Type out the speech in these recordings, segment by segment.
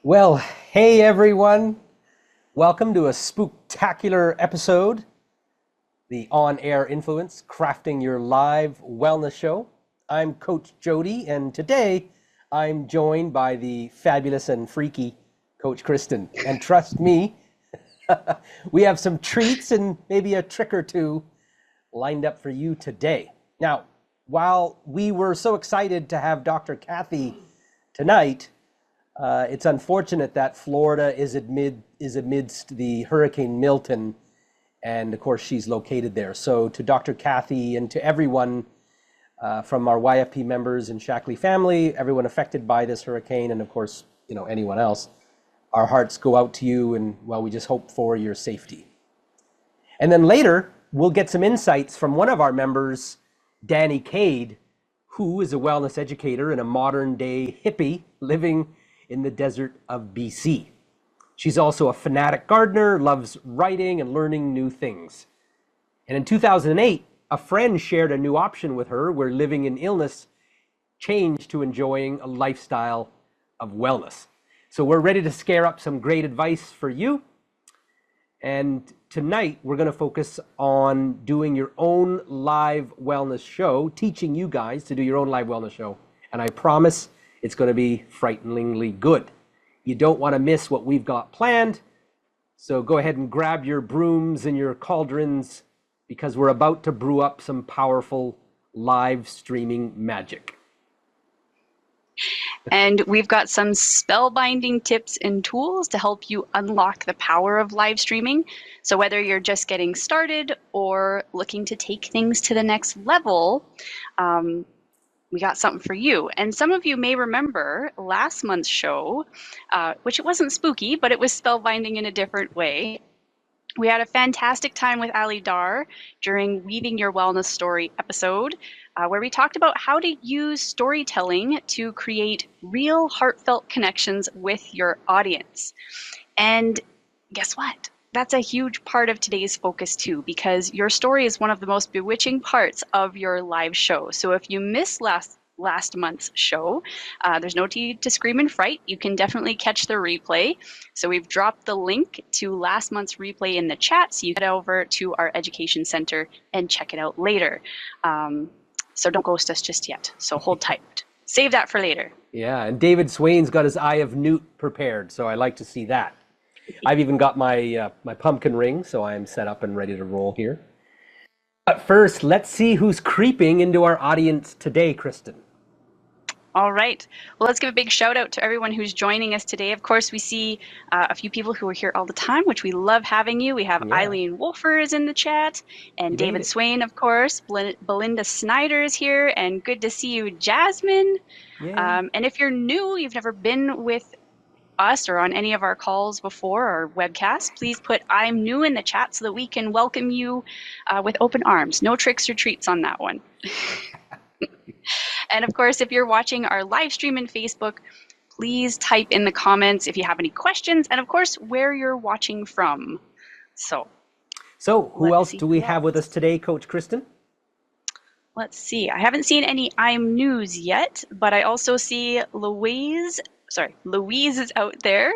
Well, hey everyone. Welcome to a spooktacular episode, the On-Air Influence, Crafting Your Live Wellness Show. I'm Coach Jody, and today I'm joined by the fabulous and freaky Coach Kristen. And trust me, we have some treats and maybe a trick or two lined up for you today. Now, while we were so excited to have Dr. Kathy tonight, it's unfortunate that Florida is amidst the Hurricane Milton, and of course she's located there. So to Dr. Kathy and to everyone from our YFP members and Shackley family, everyone affected by this hurricane, and of course, anyone else, our hearts go out to you, and well, we just hope for your safety. And then later, we'll get some insights from one of our members, Danny Cade, who is a wellness educator and a modern day hippie living in the desert of BC. She's also a fanatic gardener, loves writing and learning new things. And in 2008, a friend shared a new option with her where living in illness changed to enjoying a lifestyle of wellness. So we're ready to scare up some great advice for you. And tonight, we're going to focus on doing your own live wellness show, teaching you guys to do your own live wellness show. And I promise it's going to be frighteningly good. You don't want to miss what we've got planned. So go ahead and grab your brooms and your cauldrons because we're about to brew up some powerful live streaming magic. And we've got some spellbinding tips and tools to help you unlock the power of live streaming. So whether you're just getting started or looking to take things to the next level, we got something for you. And some of you may remember last month's show, which it wasn't spooky, but it was spellbinding in a different way. We had a fantastic time with Ali Dar during Weaving Your Wellness Story episode, where we talked about how to use storytelling to create real heartfelt connections with your audience. And guess what? That's a huge part of today's focus too, because your story is one of the most bewitching parts of your live show. So if you missed last month's show, there's no need to scream and fright. You can definitely catch the replay. So we've dropped the link to last month's replay in the chat, so you can head over to our education center and check it out later. So don't ghost us just yet. So hold tight. Save that for later. Yeah, and David Swain's got his Eye of Newt prepared, so I like to see that. I've even got my pumpkin ring, so I'm set up and ready to roll here. But first, let's see who's creeping into our audience today, Kristen. All right. Well, let's give a big shout out to everyone who's joining us today. Of course, we see a few people who are here all the time, which we love having you. We have Eileen Wolfer is in the chat, and David Swain, of course. Belinda Snyder is here, and good to see you, Jasmine. And if you're new, you've never been with us or on any of our calls before or webcasts, please put "I'm new" in the chat so that we can welcome you with open arms. No tricks or treats on that one. And of course, if you're watching our live stream in Facebook, please type in the comments if you have any questions, and of course, where you're watching from. So who else do we have with us today, Coach Kristen? Let's see. I haven't seen any I'm news yet, but I also see Louise is out there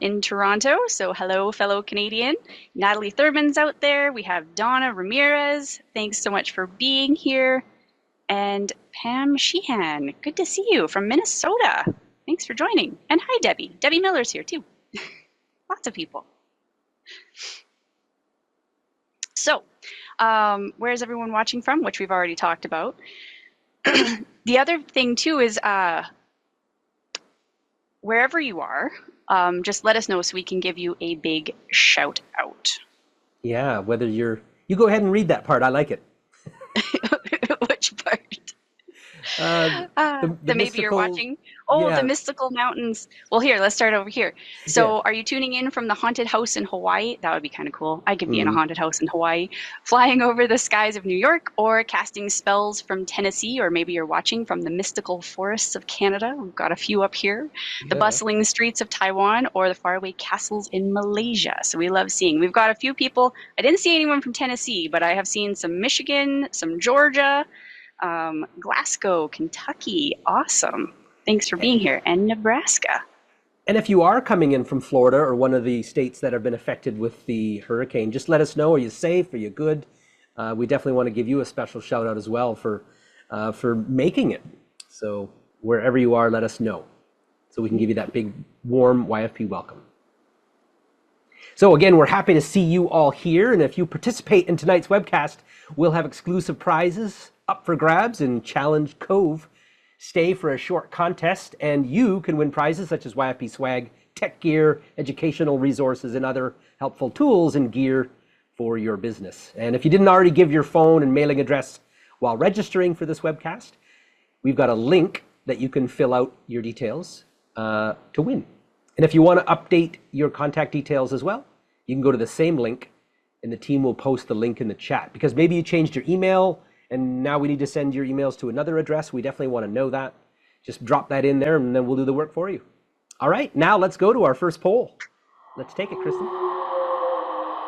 in Toronto. So hello, fellow Canadian. Natalie Thurman's out there. We have Donna Ramirez. Thanks so much for being here. And Pam Sheehan, good to see you from Minnesota. Thanks for joining. And hi, Debbie. Debbie Miller's here too. Lots of people. So, where's everyone watching from, which we've already talked about. The other thing too is wherever you are, just let us know so we can give you a big shout out. Yeah, whether you go ahead and read that part. I like it. Which part? The maybe you're watching. Oh, yeah. The mystical mountains. Well, here, let's start over here. So are you tuning in from the haunted house in Hawaii? That would be kind of cool. I could be in a haunted house in Hawaii, flying over the skies of New York, or casting spells from Tennessee, or maybe you're watching from the mystical forests of Canada. We've got a few up here. The bustling streets of Taiwan, or the faraway castles in Malaysia. So we love seeing. We've got a few people. I didn't see anyone from Tennessee, but I have seen some Michigan, some Georgia, Glasgow, Kentucky. Awesome. Thanks for being here. And Nebraska. And if you are coming in from Florida or one of the states that have been affected with the hurricane, just let us know. Are you safe? Are you good? We definitely want to give you a special shout out as well for making it. So wherever you are, let us know so we can give you that big, warm YFP welcome. So again, we're happy to see you all here. And if you participate in tonight's webcast, we'll have exclusive prizes up for grabs in Challenge Cove. Stay for a short contest, and you can win prizes such as YFP swag, tech gear, educational resources, and other helpful tools and gear for your business. And if you didn't already give your phone and mailing address while registering for this webcast, we've got a link that you can fill out your details to win. And if you want to update your contact details as well, you can go to the same link, and the team will post the link in the chat. Because maybe you changed your email, and now we need to send your emails to another address. We definitely want to know that. Just drop that in there, and then we'll do the work for you. All right, now let's go to our first poll. Let's take it, Kristen.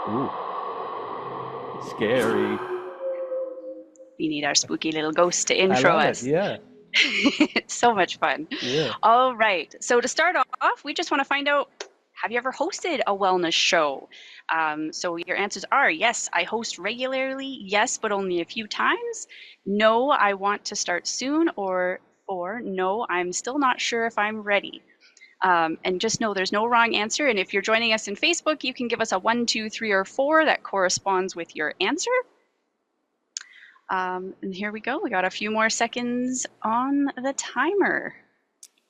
Ooh. Scary. We need our spooky little ghost to intro I love us. it, yeah. It's so much fun. Yeah. All right. So to start off, we just want to find out, have you ever hosted a wellness show? So your answers are yes, I host regularly. Yes, but only a few times. No, I want to start soon. Or no, I'm still not sure if I'm ready. And just know there's no wrong answer. And if you're joining us in Facebook, you can give us a 1, 2, 3, or 4 that corresponds with your answer. And here we go. We got a few more seconds on the timer.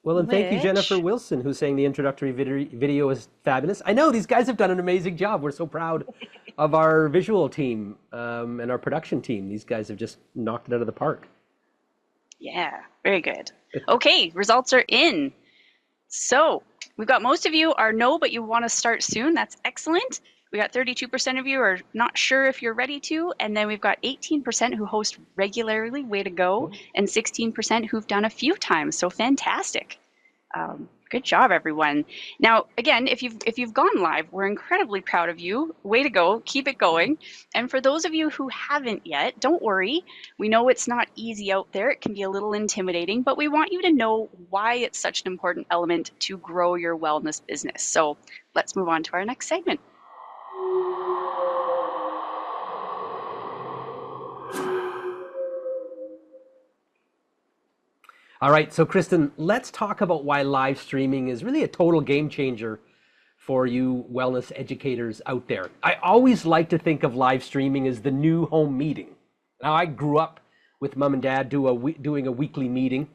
Well, and thank you, Jennifer Wilson, who's saying the introductory video is fabulous. I know these guys have done an amazing job. We're so proud of our visual team and our production team. These guys have just knocked it out of the park. Yeah, very good. Okay, results are in. So we've got most of you are no, but you want to start soon. That's excellent. We got 32% of you are not sure if you're ready to, and then we've got 18% who host regularly, way to go, and 16% who've done a few times. So fantastic. Good job, everyone. Now, again, if you've gone live, we're incredibly proud of you. Way to go. Keep it going. And for those of you who haven't yet, don't worry. We know it's not easy out there. It can be a little intimidating, but we want you to know why it's such an important element to grow your wellness business. So let's move on to our next segment. All right, so Kristen, let's talk about why live streaming is really a total game changer for you wellness educators out there. I always like to think of live streaming as the new home meeting. Now, I grew up with mom and dad doing a weekly meeting,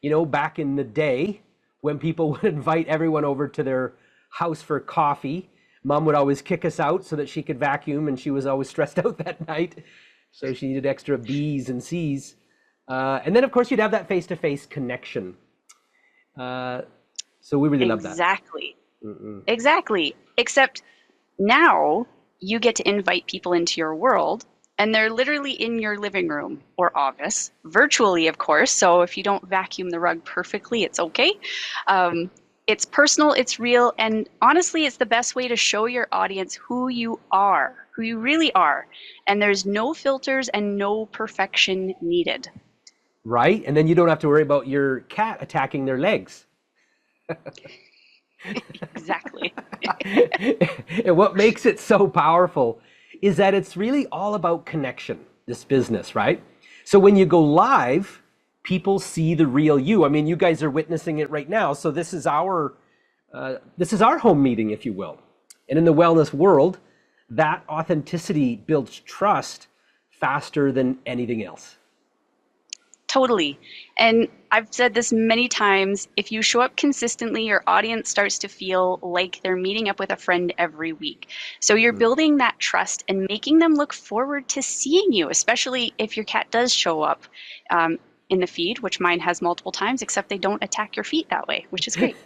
you know, back in the day when people would invite everyone over to their house for coffee. Mom would always kick us out so that she could vacuum, and she was always stressed out that night. So she needed extra B's and C's. And then, of course, you'd have that face-to-face connection. So we really love that. Exactly. Exactly. Except now you get to invite people into your world, and they're literally in your living room or office, virtually, of course. So if you don't vacuum the rug perfectly, it's okay. It's personal, it's real, and honestly, it's the best way to show your audience who you are, who you really are. And there's no filters and no perfection needed. Right? And then you don't have to worry about your cat attacking their legs. Exactly. And what makes it so powerful is that it's really all about connection, this business, right? So when you go live, people see the real you. I mean, you guys are witnessing it right now. So this is our home meeting, if you will. And in the wellness world, that authenticity builds trust faster than anything else. Totally. And I've said this many times, if you show up consistently, your audience starts to feel like they're meeting up with a friend every week. So you're building that trust and making them look forward to seeing you, especially if your cat does show up in the feed, which mine has multiple times, except they don't attack your feet that way, which is great.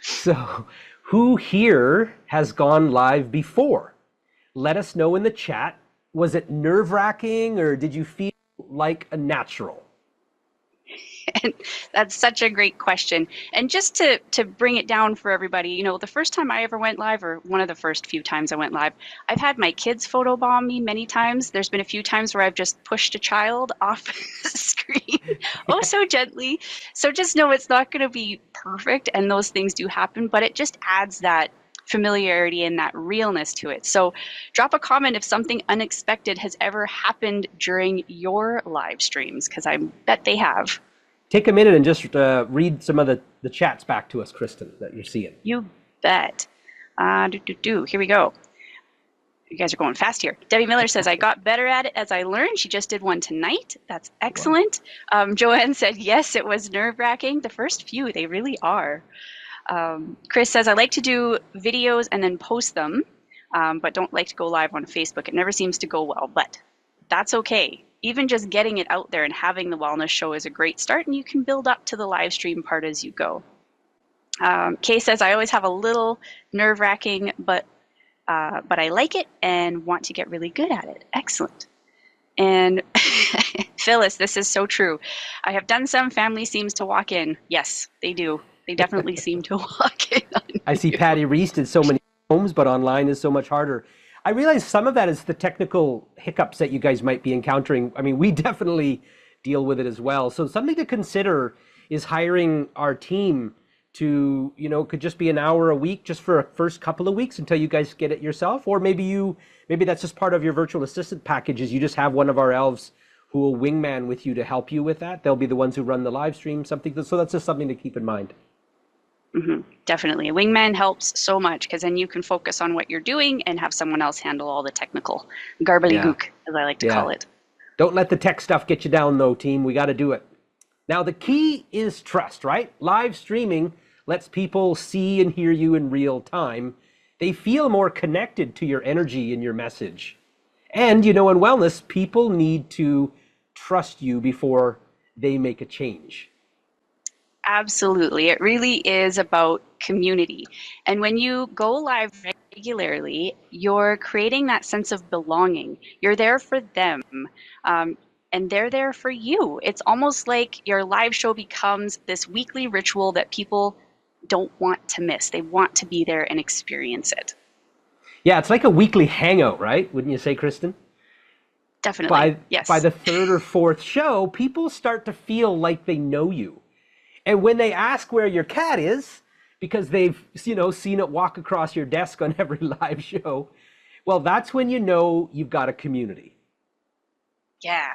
So who here has gone live before? Let us know in the chat. Was it nerve-wracking, or did you feel like a natural? And that's such a great question. And just to bring it down for everybody, the first time I ever went live, or one of the first few times I went live, I've had my kids photobomb me many times. There's been a few times where I've just pushed a child off the screen, oh so gently. So just know it's not going to be perfect, and those things do happen, but it just adds that familiarity and that realness to it. So drop a comment if something unexpected has ever happened during your live streams, because I bet they have. Take a minute and just read some of the chats back to us, Kristen, that you're seeing. You bet. Here we go. You guys are going fast here. Debbie Miller says, I got better at it as I learned. She just did one tonight. That's excellent. Wow. Joanne said, yes, it was nerve-wracking. The first few, they really are. Chris says, I like to do videos and then post them, but don't like to go live on Facebook. It never seems to go well, but that's okay. Even just getting it out there and having the wellness show is a great start, and you can build up to the live stream part as you go. Kay says, I always have a little nerve-wracking, but I like it and want to get really good at it. Excellent. And Phyllis, this is so true. I have done some. Family seems to walk in. Yes, they do. They definitely seem to walk in on I see Patty Reese did so many homes, but online is so much harder. I realize some of that is the technical hiccups that you guys might be encountering. I mean, we definitely deal with it as well. So something to consider is hiring our team to, could just be an hour a week just for a first couple of weeks until you guys get it yourself. Or maybe that's just part of your virtual assistant package, is you just have one of our elves who will wingman with you to help you with that. They'll be the ones who run the live stream, so that's just something to keep in mind. Mm-hmm. Definitely. A wingman helps so much, because then you can focus on what you're doing and have someone else handle all the technical garbly-gook, as I like to call it. Don't let the tech stuff get you down, though, team. We got to do it. Now, the key is trust, right? Live streaming lets people see and hear you in real time. They feel more connected to your energy and your message. And, in wellness, people need to trust you before they make a change. Absolutely. It really is about community. And when you go live regularly, you're creating that sense of belonging. You're there for them, and they're there for you. It's almost like your live show becomes this weekly ritual that people don't want to miss. They want to be there and experience it. Yeah, it's like a weekly hangout, right? Wouldn't you say, Kristen? Definitely. Yes. By the third or fourth show, people start to feel like they know you. And when they ask where your cat is, because they've, seen it walk across your desk on every live show, well, that's when you know you've got a community. Yeah.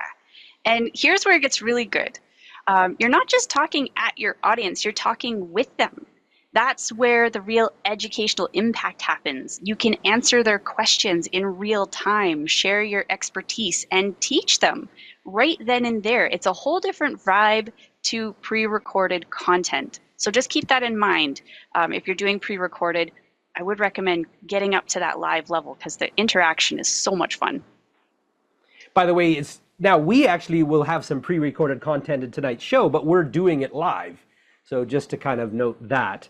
And here's where it gets really good. You're not just talking at your audience, you're talking with them. That's where the real educational impact happens. You can answer their questions in real time, share your expertise, and teach them right then and there. It's a whole different vibe to pre-recorded content. So just keep that in mind. If you're doing pre-recorded, I would recommend getting up to that live level, because the interaction is so much fun. By the way, now we actually will have some pre-recorded content in tonight's show, but we're doing it live. So just to kind of note that.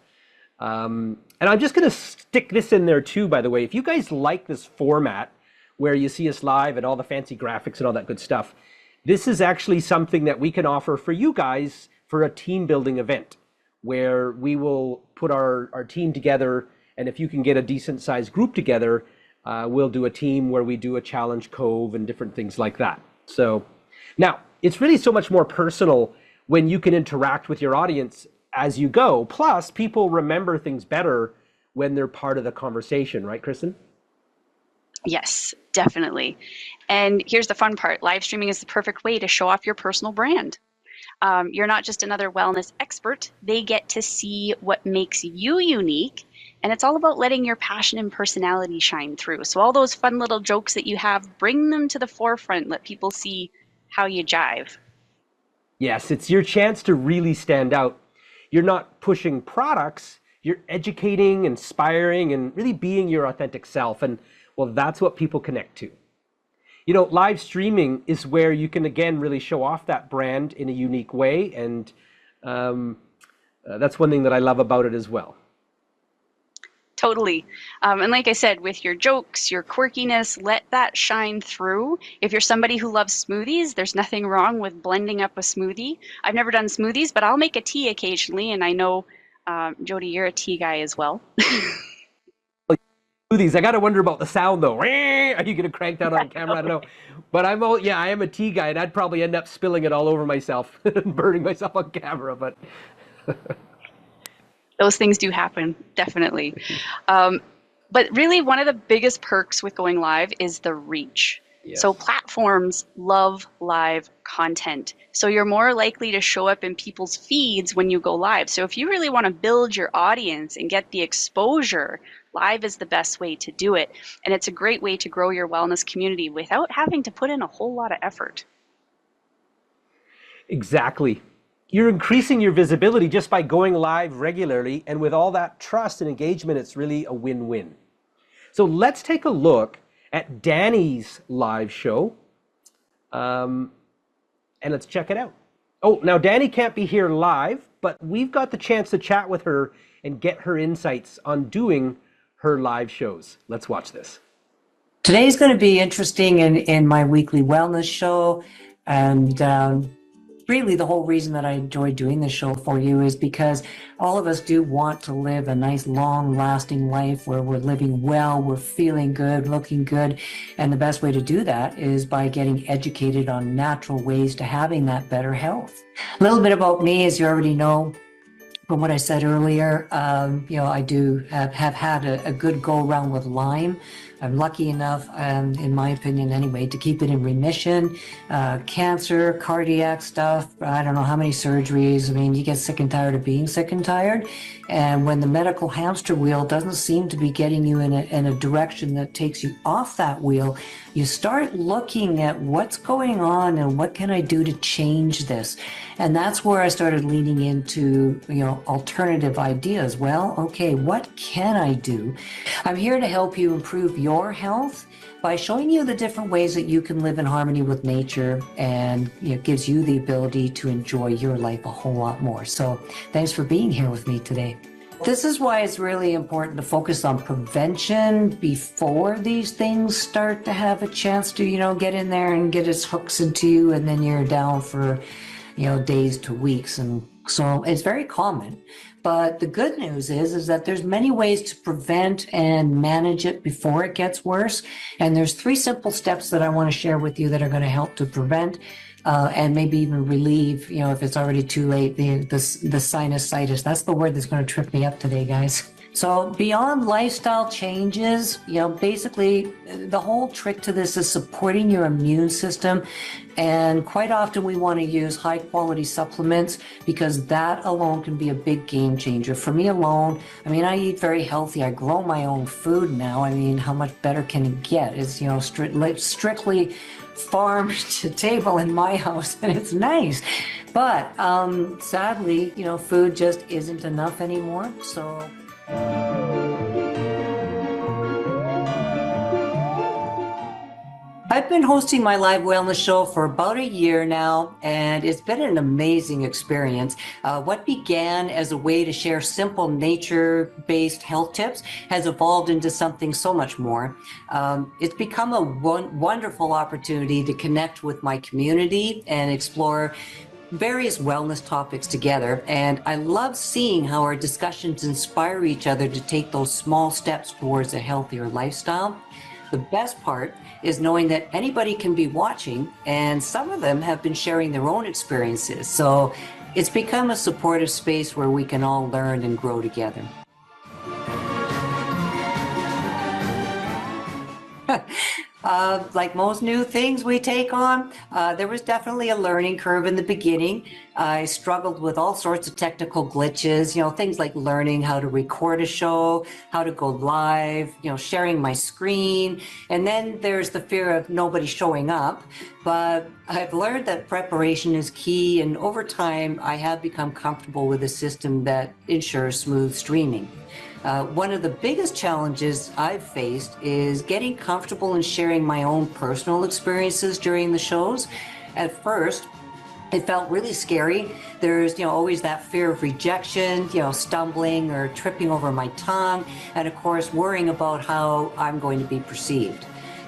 And I'm just going to stick this in there too, by the way. If you guys like this format where you see us live and all the fancy graphics and all that good stuff, this is actually something that we can offer for you guys for a team building event where we will put our team together. And if you can get a decent sized group together, we'll do a team where we do a challenge cove and different things like that. So now it's really so much more personal when you can interact with your audience as you go. Plus, people remember things better when they're part of the conversation, right, Kristen? Yes, definitely. And here's the fun part. Live streaming is the perfect way to show off your personal brand. You're not just another wellness expert. They get to see what makes you unique. And it's all about letting your passion and personality shine through. So all those fun little jokes that you have, bring them to the forefront. Let people see how you jive. Yes, it's your chance to really stand out. You're not pushing products. You're educating, inspiring, and really being your authentic self. And well, that's what people connect to. Live streaming is where you can, again, really show off that brand in a unique way. And that's one thing that I love about it as well. Totally. And like I said, with your jokes, your quirkiness, let that shine through. If you're somebody who loves smoothies, there's nothing wrong with blending up a smoothie. I've never done smoothies, but I'll make a tea occasionally. And I know, Jody, you're a tea guy as well. Smoothies. I gotta wonder about the sound though. Are you gonna crank that on camera? I don't know. But yeah, I am a tea guy, and I'd probably end up spilling it all over myself and burning myself on camera. But Those things do happen, definitely. But really, one of the biggest perks with going live is the reach. yes. So platforms love live content. So you're more likely to show up in people's feeds when you go live. So if you really want to build your audience and get the exposure, live is the best way to do it. And it's a great way to grow your wellness community without having to put in a whole lot of effort. Exactly. You're increasing your visibility just by going live regularly, and with all that trust and engagement, it's really a win-win. So let's take a look at Danny's live show, and let's check it out. Oh, now Danny can't be here live, but we've got the chance to chat with her and get her insights on doing her live shows. Let's watch this. Today's going to be interesting in my weekly wellness show, and really the whole reason that I enjoy doing this show for you is because all of us do want to live a nice, long-lasting life where we're living well, we're feeling good, looking good, and the best way to do that is by getting educated on natural ways to having that better health. A little bit about me, as you already know from what I said earlier, I do have had a good go-around with Lyme. I'm lucky enough, in my opinion anyway, to keep it in remission. Cancer, cardiac stuff, I don't know how many surgeries. I mean, you get sick and tired of being sick and tired. And when the medical hamster wheel doesn't seem to be getting you in a direction that takes you off that wheel, you start looking at what's going on and what can I do to change this. And that's where I started leaning into, alternative ideas. Well, okay, what can I do? I'm here to help you improve your health by showing you the different ways that you can live in harmony with nature, and it gives you the ability to enjoy your life a whole lot more. So thanks for being here with me today. This is why it's really important to focus on prevention before these things start to have a chance to, get in there and get its hooks into you, and then you're down for, days to weeks. And so it's very common. But the good news is that there's many ways to prevent and manage it before it gets worse. And there's 3 simple steps that I want to share with you that are going to help to prevent and maybe even relieve, if it's already too late, the sinusitis. That's the word that's going to trip me up today, guys. So beyond lifestyle changes, basically the whole trick to this is supporting your immune system. And quite often we want to use high quality supplements because that alone can be a big game changer. For me alone, I eat very healthy. I grow my own food now. How much better can it get? It's, strictly farm to table in my house, and it's nice. But sadly, food just isn't enough anymore. So I've been hosting my live wellness show for about a year now, and it's been an amazing experience. What began as a way to share simple nature-based health tips has evolved into something so much more. It's become a wonderful opportunity to connect with my community and explore various wellness topics together, and I love seeing how our discussions inspire each other to take those small steps towards a healthier lifestyle. The best part is knowing that anybody can be watching, and some of them have been sharing their own experiences. So it's become a supportive space where we can all learn and grow together. Like most new things we take on, there was definitely a learning curve in the beginning. I struggled with all sorts of technical glitches, things like learning how to record a show, how to go live, sharing my screen. And then there's the fear of nobody showing up. But I've learned that preparation is key. And over time, I have become comfortable with a system that ensures smooth streaming. One of the biggest challenges I've faced is getting comfortable in sharing my own personal experiences during the shows. At first, It felt really scary. There's, always that fear of rejection, stumbling or tripping over my tongue, and of course, worrying about how I'm going to be perceived.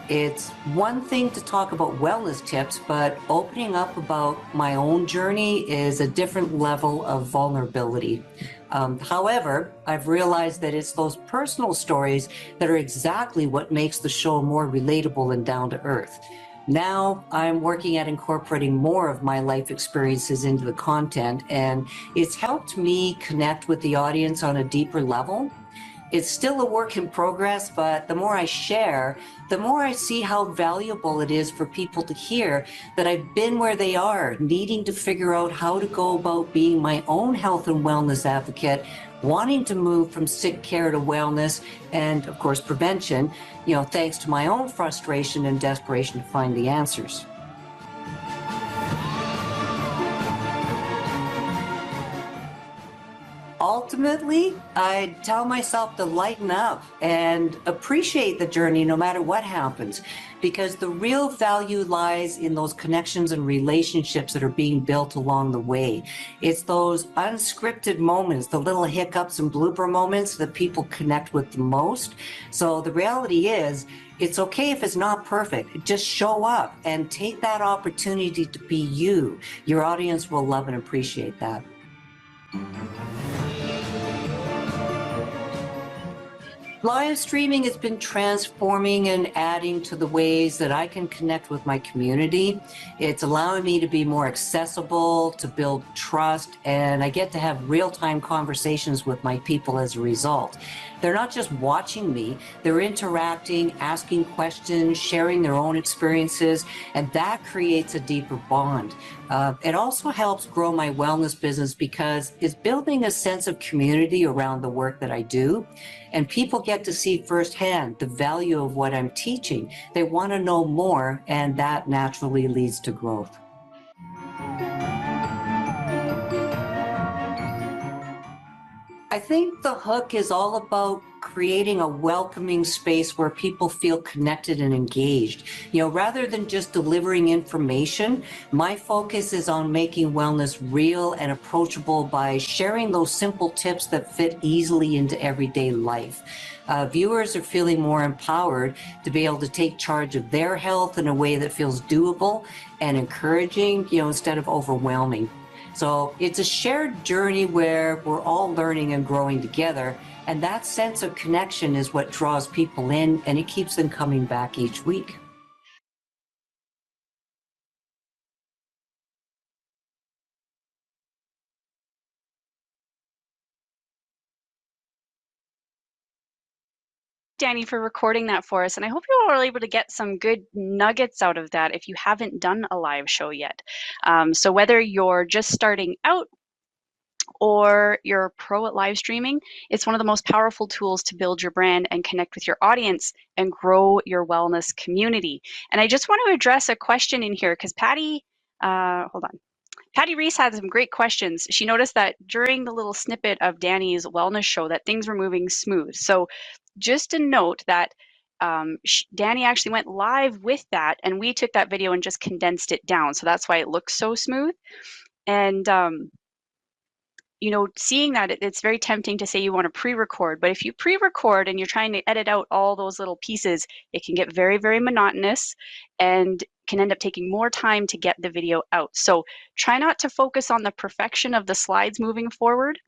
It's one thing to talk about wellness tips, but opening up about my own journey is a different level of vulnerability. However, I've realized that it's those personal stories that are exactly what makes the show more relatable and down to earth. Now I'm working at incorporating more of my life experiences into the content, and it's helped me connect with the audience on a deeper level. It's still a work in progress, but the more I share, the more I see how valuable it is for people to hear that I've been where they are, needing to figure out how to go about being my own health and wellness advocate, wanting to move from sick care to wellness and, of course, prevention, thanks to my own frustration and desperation to find the answers. Ultimately, I tell myself to lighten up and appreciate the journey no matter what happens, because the real value lies in those connections and relationships that are being built along the way. It's those unscripted moments, the little hiccups and blooper moments that people connect with the most. So the reality is, it's okay if it's not perfect. Just show up and take that opportunity to be you. Your audience will love and appreciate that. Live streaming has been transforming and adding to the ways that I can connect with my community. It's allowing me to be more accessible, to build trust, and I get to have real-time conversations with my people as a result. They're not just watching me, they're interacting, asking questions, sharing their own experiences, and that creates a deeper bond. It also helps grow my wellness business because it's building a sense of community around the work that I do. And people get to see firsthand the value of what I'm teaching. They want to know more, and that naturally leads to growth. I think the hook is all about creating a welcoming space where people feel connected and engaged. Rather than just delivering information, my focus is on making wellness real and approachable by sharing those simple tips that fit easily into everyday life. Viewers are feeling more empowered to be able to take charge of their health in a way that feels doable and encouraging, instead of overwhelming. So it's a shared journey where we're all learning and growing together, and that sense of connection is what draws people in, and it keeps them coming back each week. Danny, for recording that for us. And I hope you all are able to get some good nuggets out of that if you haven't done a live show yet. So whether you're just starting out or you're a pro at live streaming, it's one of the most powerful tools to build your brand and connect with your audience and grow your wellness community. And I just want to address a question in here because Patty, hold on. Patty Reese had some great questions. She noticed that during the little snippet of Danny's wellness show that things were moving smooth. So just a note that Danny actually went live with that, and we took that video and just condensed it down. So that's why it looks so smooth. And seeing that, it's very tempting to say you want to pre-record, but if you pre-record and you're trying to edit out all those little pieces, it can get very, very monotonous and can end up taking more time to get the video out. So try not to focus on the perfection of the slides moving forward.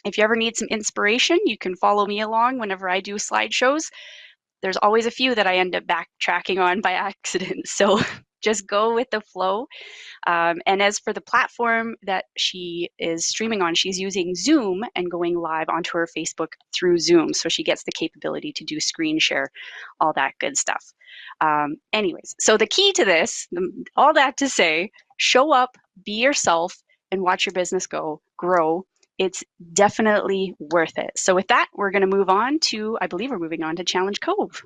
If you ever need some inspiration, you can follow me along whenever I do slideshows. There's always a few that I end up backtracking on by accident. So just go with the flow. And as for the platform that she is streaming on, she's using Zoom and going live onto her Facebook through Zoom. So she gets the capability to do screen share, all that good stuff. Anyways, so the key to this, all that to say, show up, be yourself, and watch your business grow. It's definitely worth it. So with that, we're going to move on to, I believe we're moving on to Challenge Cove.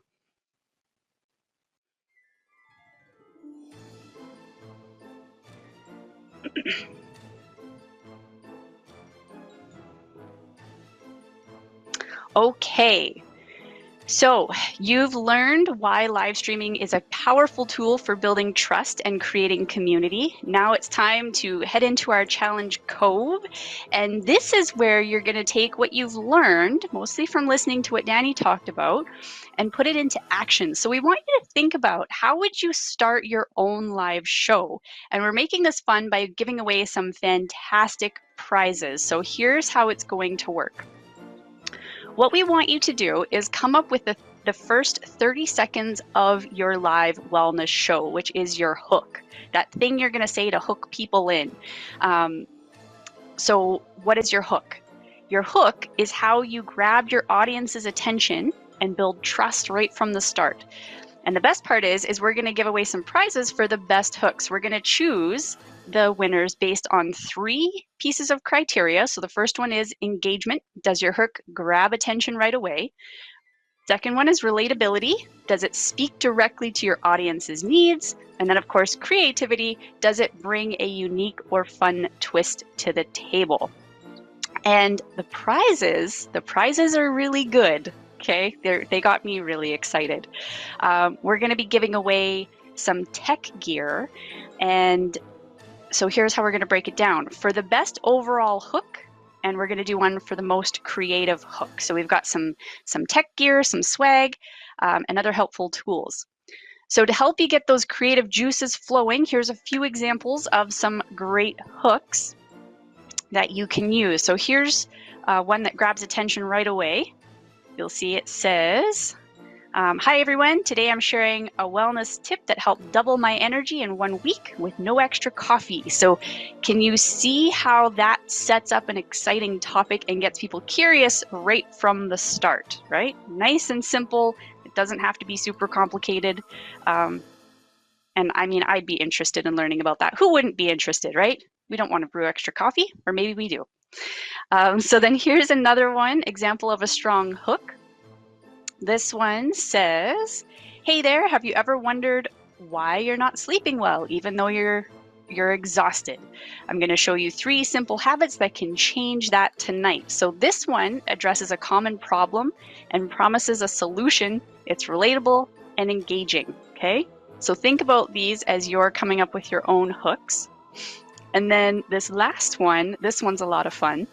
Okay, So, you've learned why live streaming is a powerful tool for building trust and creating community. Now it's time to head into our challenge cove. And this is where you're going to take what you've learned, mostly from listening to what Danny talked about, and put it into action. So, we want you to think about how would you start your own live show? And we're making this fun by giving away some fantastic prizes. So, here's how it's going to work. What we want you to do is come up with the first 30 seconds of your live wellness show, which is your hook, that thing you're going to say to hook people in. So what is your hook? Your hook is how you grab your audience's attention and build trust right from the start. And the best part is we're going to give away some prizes for the best hooks. We're going to choose the winners based on 3 pieces of criteria. So the first one is engagement. Does your hook grab attention right away? Second one is relatability. Does it speak directly to your audience's needs? And then, of course, creativity. Does it bring a unique or fun twist to the table? And the prizes are really good. Okay, they got me really excited. We're going to be giving away some tech gear. And so here's how we're going to break it down. For the best overall hook, and we're going to do one for the most creative hook. So we've got some tech gear, some swag, and other helpful tools. So to help you get those creative juices flowing, here's a few examples of some great hooks that you can use. So here's one that grabs attention right away. You'll see it says, hi everyone, today I'm sharing a wellness tip that helped double my energy in 1 week with no extra coffee. So can you see how that sets up an exciting topic and gets people curious right from the start, right? Nice and simple. It doesn't have to be super complicated. And I mean, I'd be interested in learning about that. Who wouldn't be interested, right? We don't want to brew extra coffee, or maybe we do. So then here's another one, example of a strong hook. This one says, hey there, have you ever wondered why you're not sleeping well, even though you're exhausted? I'm going to show you 3 simple habits that can change that tonight. So this one addresses a common problem and promises a solution. It's relatable and engaging, okay? So think about these as you're coming up with your own hooks. And then this last one, this one's a lot of fun.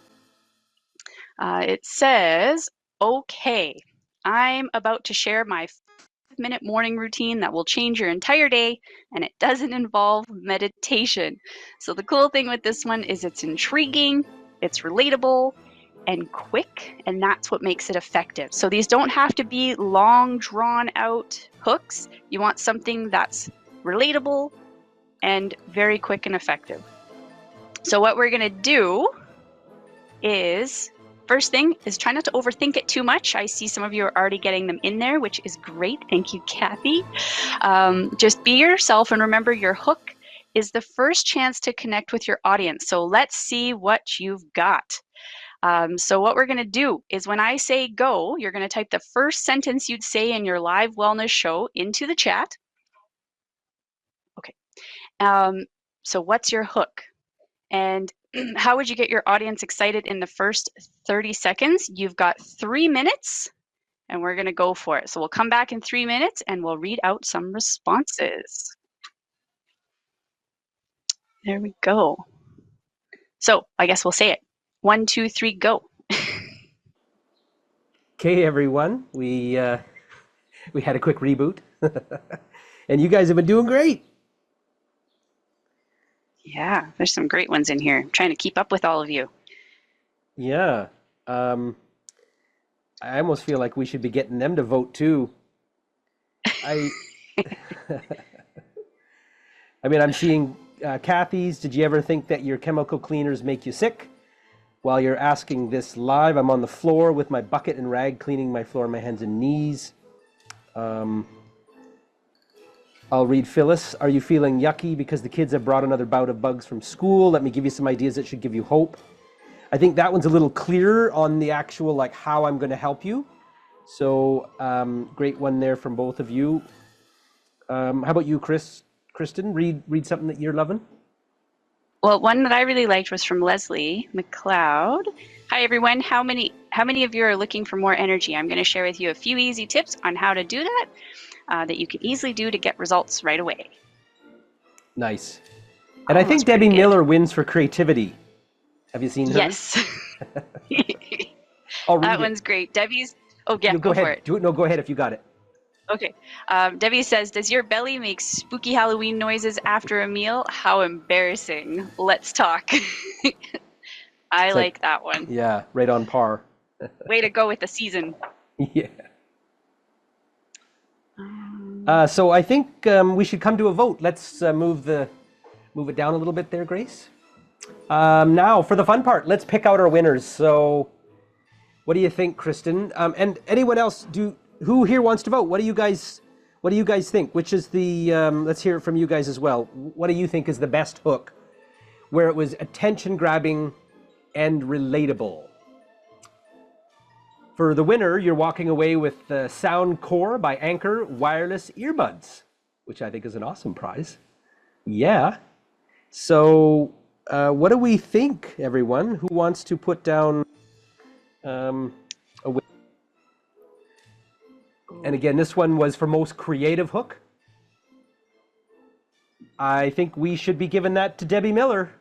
It says, okay, I'm about to share my 5-minute morning routine that will change your entire day, and it doesn't involve meditation. So the cool thing with this one is it's intriguing, it's relatable, and quick, and that's what makes it effective. So these don't have to be long, drawn-out hooks. You want something that's relatable and very quick and effective. So what we're going to do is, first thing is try not to overthink it too much. I see some of you are already getting them in there, which is great. Thank you, Kathy. Just be yourself, and remember your hook is the first chance to connect with your audience. So let's see what you've got. So what we're going to do is when I say go, you're going to type the first sentence you'd say in your live wellness show into the chat. Okay. So what's your hook? And how would you get your audience excited in the first 30 seconds? You've got 3 minutes, and we're going to go for it. So we'll come back in 3 minutes, and we'll read out some responses. There we go. So I guess we'll say it. 1, 2, 3, go. Okay, everyone, we had a quick reboot, and you guys have been doing great. Yeah, there's some great ones in here. I'm trying to keep up with all of you. Yeah, I almost feel like we should be getting them to vote too. I mean, I'm seeing Kathy's. Did you ever think that your chemical cleaners make you sick? While you're asking this live, I'm on the floor with my bucket and rag cleaning my floor, my hands and knees. I'll read Phyllis. Are you feeling yucky because the kids have brought another bout of bugs from school? Let me give you some ideas that should give you hope. I think that one's a little clearer on the actual, like, how I'm going to help you. So great one there from both of you. How about you, Kristen? Read something that you're loving. Well, one that I really liked was from Leslie McLeod. Hi everyone. How many of you are looking for more energy? I'm going to share with you a few easy tips on how to do that that you can easily do to get results right away. Nice. And I Almost think pretty Debbie good. Miller wins for creativity. Have you seen her? Yes. I'll read That it. one's great. Debbie's. Oh yeah, No, go for ahead. it. Do it. No, go ahead if you got it. Okay. Debbie says, "Does your belly make spooky Halloween noises after a meal? How embarrassing. Let's talk." I It's like that one. Yeah, right on par. Way to go with the season. Yeah. So I think we should come to a vote. Let's move it down a little bit there, Grace. Now for the fun part, let's pick out our winners. So, what do you think, Kristen? And anyone else? Who here wants to vote? What do you guys think? Which is the? Let's hear it from you guys as well. What do you think is the best hook, where it was attention grabbing and relatable? For the winner, you're walking away with the Sound Core by Anchor wireless earbuds, which I think is an awesome prize. Yeah. So, what do we think, everyone? Who wants to put down a win? And again, this one was for most creative hook. I think we should be giving that to Debbie Miller.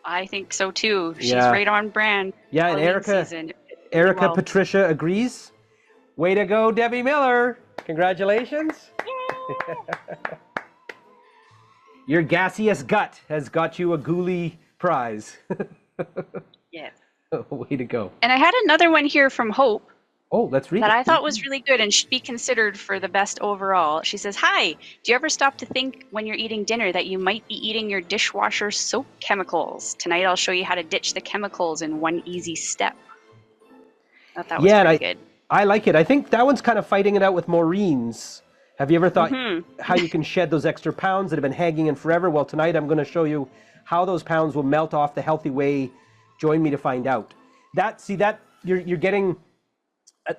I think so too. She's Yeah. right on brand. Yeah, and Halloween season. Erica Well. Patricia agrees. Way to go, Debbie Miller. Congratulations. Your gaseous gut has got you a Ghoulie prize. Yeah. Way to go. And I had another one here from Hope Oh, let's read that it. I thought was really good and should be considered for the best overall. She says, "Hi, do you ever stop to think when you're eating dinner that you might be eating your dishwasher soap chemicals? Tonight I'll show you how to ditch the chemicals in one easy step." I thought that was pretty good. I like it. I think that one's kind of fighting it out with Maureen's. Have you ever thought how you can shed those extra pounds that have been hanging in forever? Well, tonight I'm going to show you how those pounds will melt off the healthy way. Join me to find out. That you're getting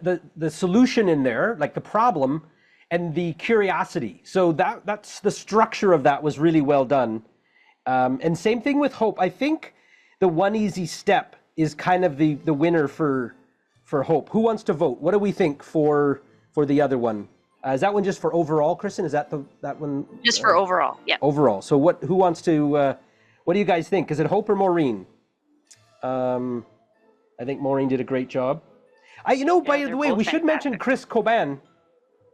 the solution in there, like the problem, and the curiosity. So that's the structure of that was really well done. And same thing with Hope. I think the one easy step is kind of the winner for Hope. Who wants to vote? What do we think for the other one? Is that one just for overall, Kristen? Is that that one? Just for overall, yeah. Overall. So who wants to? What do you guys think? Is it Hope or Maureen? I think Maureen did a great job. By the way, we should mention Chris Coban.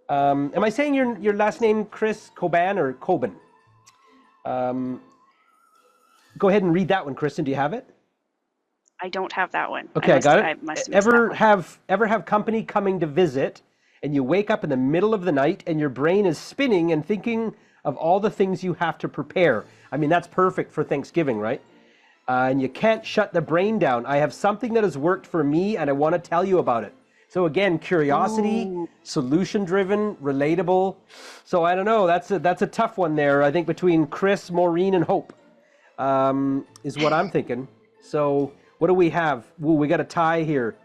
Am I saying your last name Chris Coban or Coban? Go ahead and read that one, Kristen. Do you have it? I don't have that one. Okay, I got it. I must have missed that one. Ever have company coming to visit, and you wake up in the middle of the night, and your brain is spinning and thinking of all the things you have to prepare? I mean, that's perfect for Thanksgiving, right? And you can't shut the brain down. I have something that has worked for me, and I want to tell you about it. So again, curiosity, solution-driven, relatable. So I don't know. That's a tough one there. I think between Chris, Maureen, and Hope is what I'm thinking. So what do we have? Ooh, we got a tie here.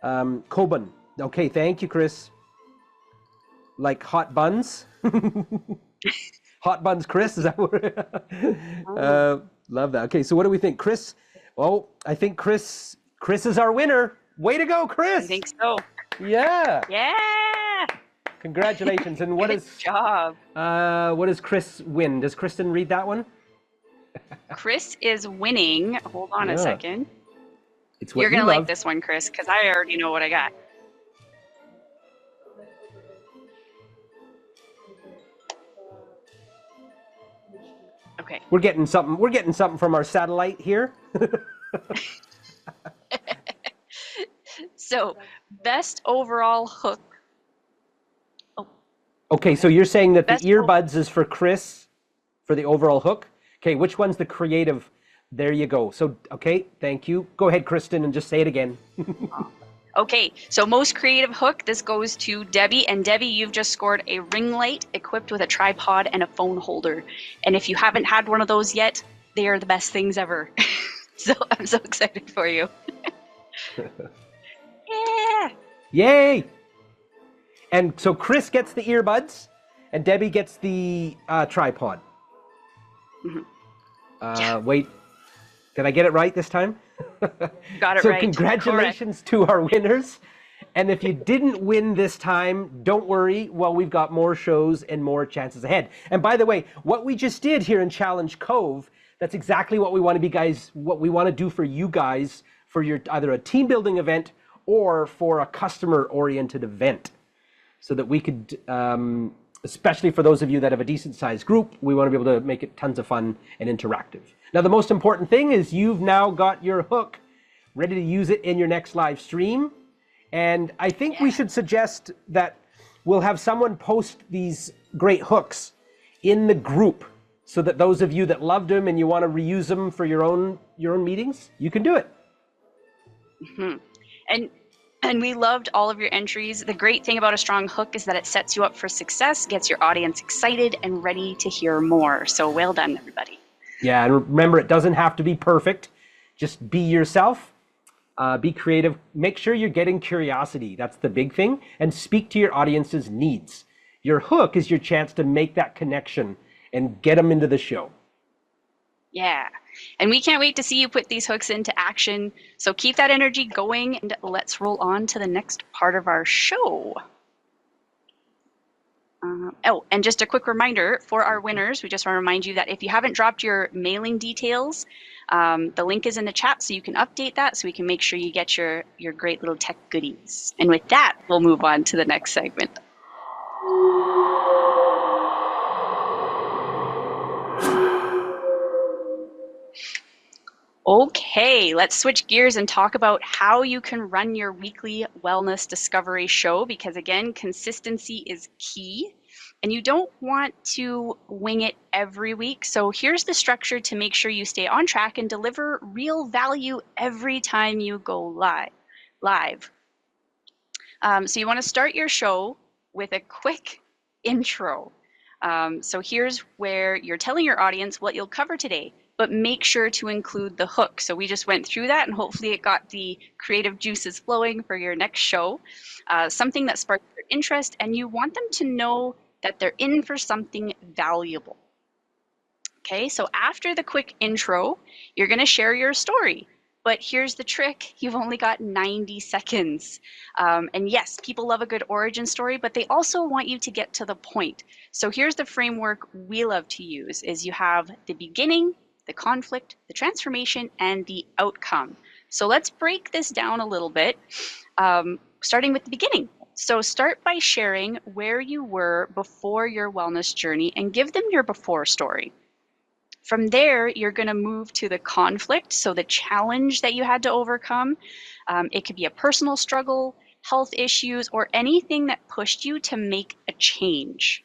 Coban. Okay, thank you, Chris. Like hot buns? Hot buns, Chris? Is that what? Love that. Okay, so what do we think? Chris? Oh, I think Chris is our winner. Way to go, Chris! I think so. Yeah. Yeah. Congratulations. And what Good job. What does Chris win? Does Kristen read that one? Chris is winning. Hold on a second. It's what You're going to love. like this one, Chris, because I already know what I got. Okay. We're getting something from our satellite here. So, best overall hook. Oh. Okay, so you're saying that Best the earbuds is for Chris for the overall hook? Okay, which one's the creative? There you go. So, okay, thank you. Go ahead, Kristen, and just say it again. Okay, so most creative hook, this goes to Debbie. And Debbie, you've just scored a ring light equipped with a tripod and a phone holder. And if you haven't had one of those yet, they are the best things ever. So I'm so excited for you. Yeah. Yay! And so Chris gets the earbuds, and Debbie gets the tripod. Mm-hmm. Wait, did I get it right this time? Got it So right. congratulations to our winners. And if you didn't win this time, don't worry. Well, we've got more shows and more chances ahead. And by the way, what we just did here in Challenge Cove, that's exactly what we want to be, guys, what we want to do for you guys for your either a team building event or for a customer oriented event, so that we could, especially for those of you that have a decent sized group, we want to be able to make it tons of fun and interactive. Now, the most important thing is you've now got your hook ready to use it in your next live stream. And I think we should suggest that we'll have someone post these great hooks in the group, so that those of you that loved them and you want to reuse them for your own meetings, you can do it. And we loved all of your entries. The great thing about a strong hook is that it sets you up for success, gets your audience excited and ready to hear more. So well done, everybody. Yeah, and remember, it doesn't have to be perfect. Just be yourself. Be creative. Make sure you're getting curiosity. That's the big thing. And speak to your audience's needs. Your hook is your chance to make that connection and get them into the show. Yeah. And we can't wait to see you put these hooks into action. So keep that energy going, and let's roll on to the next part of our show. And just a quick reminder for our winners, we just want to remind you that if you haven't dropped your mailing details, the link is in the chat, so you can update that so we can make sure you get your great little tech goodies. And with that, we'll move on to the next segment. Okay, let's switch gears and talk about how you can run your weekly wellness discovery show, because again, consistency is key and you don't want to wing it every week. So here's the structure to make sure you stay on track and deliver real value every time you go live. So you want to start your show with a quick intro. So here's where you're telling your audience what you'll cover today, but make sure to include the hook. So we just went through that, and hopefully it got the creative juices flowing for your next show. Something that sparks their interest, and you want them to know that they're in for something valuable. Okay, so after the quick intro, you're going to share your story. But here's the trick, you've only got 90 seconds. And yes, people love a good origin story, but they also want you to get to the point. So here's the framework we love to use, is you have the beginning, the conflict, the transformation, and the outcome. So let's break this down a little bit, starting with the beginning. So start by sharing where you were before your wellness journey and give them your before story. From there, you're going to move to the conflict, so the challenge that you had to overcome. It could be a personal struggle, health issues, or anything that pushed you to make a change.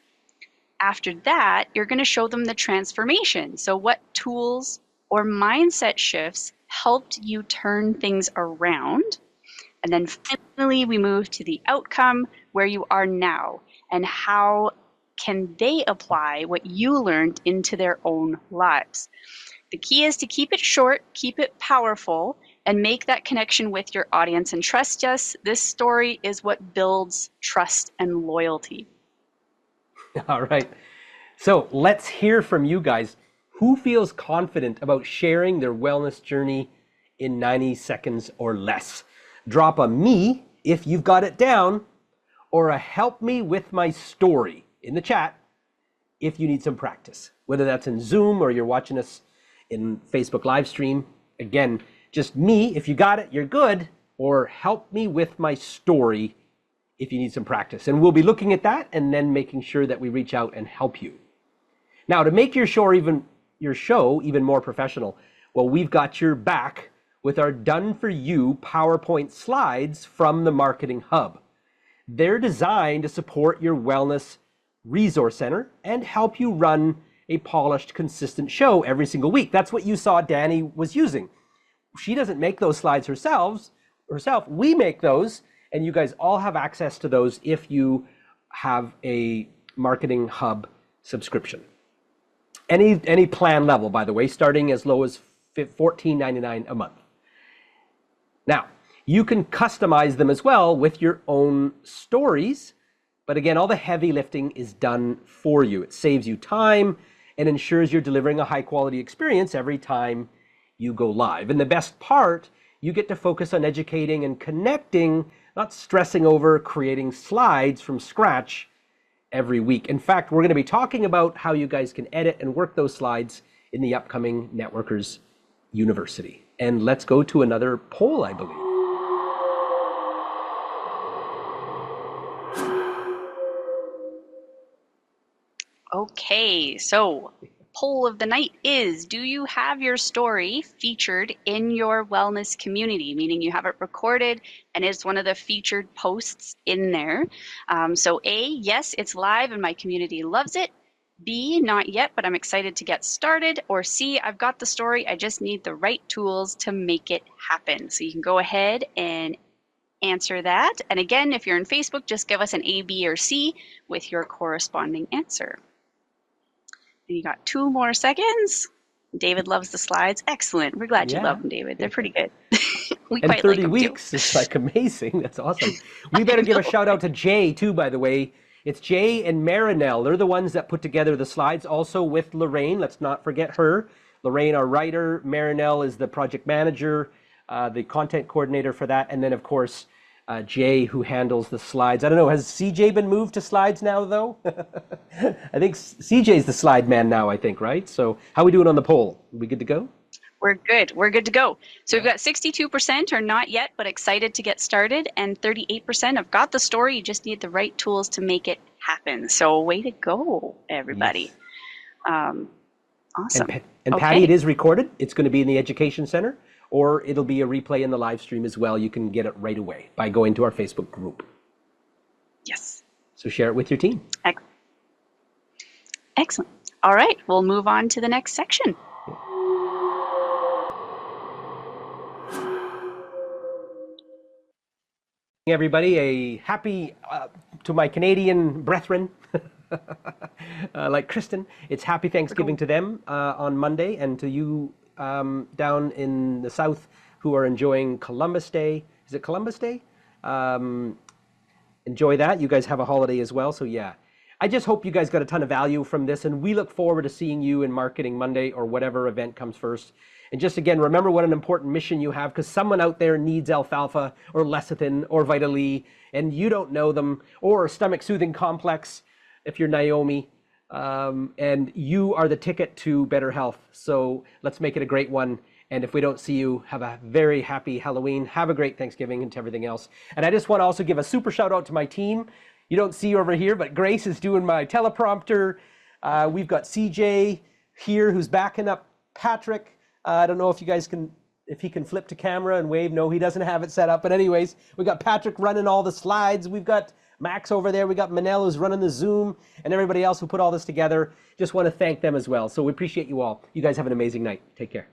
After that, you're going to show them the transformation. So what tools or mindset shifts helped you turn things around? And then finally, we move to the outcome, where you are now, and how can they apply what you learned into their own lives. The key is to keep it short, keep it powerful, and make that connection with your audience. And trust us, this story is what builds trust and loyalty. All right. So let's hear from you guys. Who feels confident about sharing their wellness journey in 90 seconds or less? Drop a me if you've got it down, or a help me with my story in the chat if you need some practice, whether that's in Zoom or you're watching us in Facebook live stream. Again, just me if you got it, you're good, or help me with my story if you need some practice. And we'll be looking at that and then making sure that we reach out and help you. Now, to make your show even more professional, well, we've got your back with our done-for-you PowerPoint slides from the Marketing Hub. They're designed to support your wellness resource center and help you run a polished, consistent show every single week. That's what you saw Danny was using. She doesn't make those slides herself. We make those, and you guys all have access to those if you have a Marketing Hub subscription. Any plan level, by the way, starting as low as $14.99 a month. Now, you can customize them as well with your own stories, but again, all the heavy lifting is done for you. It saves you time and ensures you're delivering a high quality experience every time you go live. And the best part, you get to focus on educating and connecting, not stressing over creating slides from scratch every week. In fact, we're going to be talking about how you guys can edit and work those slides in the upcoming Networkers University. And let's go to another poll, I believe. Okay, so poll of the night is, do you have your story featured in your wellness community? Meaning you have it recorded and it's one of the featured posts in there. So A, yes, it's live and my community loves it. B, not yet, but I'm excited to get started. Or C, I've got the story, I just need the right tools to make it happen. So you can go ahead and answer that. And again, if you're in Facebook, just give us an A, B, or C with your corresponding answer. And you got 2 more seconds. David loves the slides. Excellent. We're glad you love them, David. They're pretty good. We and quite 30 like them weeks, too. it's like amazing. That's awesome. We better give a shout out to Jay too, by the way. It's Jay and Marinelle. They're the ones that put together the slides, also with Lorraine. Let's not forget her. Lorraine, our writer. Marinelle is the project manager, the content coordinator for that. And then, of course, Jay, who handles the slides. I don't know, has CJ been moved to slides now, though? I think CJ's the slide man now, I think, right? So how are we doing on the poll? Are we good to go? We're good. We're good to go. So we've got 62% are not yet, but excited to get started. And 38% have got the story. You just need the right tools to make it happen. So way to go, everybody. Yes. Awesome. And Patty, it is recorded. It's going to be in the Education Center, or it'll be a replay in the live stream as well. You can get it right away by going to our Facebook group. Yes. So share it with your team. Excellent. All right, we'll move on to the next section. Everybody, a happy, to my Canadian brethren, like Kristen, it's happy Thanksgiving to them on Monday, and to you down in the South who are enjoying Columbus Day. Is it Columbus Day? Enjoy that. You guys have a holiday as well, so yeah. I just hope you guys got a ton of value from this, and we look forward to seeing you in Marketing Monday or whatever event comes first. And just again, remember what an important mission you have, because someone out there needs alfalfa or lecithin or Vitamin E, and you don't know them, or stomach soothing complex if you're Naomi, and you are the ticket to better health. So let's make it a great one. And if we don't see you, have a very happy Halloween. Have a great Thanksgiving and to everything else. And I just want to also give a super shout out to my team. You don't see over here, but Grace is doing my teleprompter. We've got CJ here who's backing up Patrick. I don't know if you guys if he can flip to camera and wave. No, he doesn't have it set up. But anyways, we got Patrick running all the slides. We've got Max over there. We got Manel who's running the Zoom, and everybody else who put all this together. Just want to thank them as well. So we appreciate you all. You guys have an amazing night. Take care.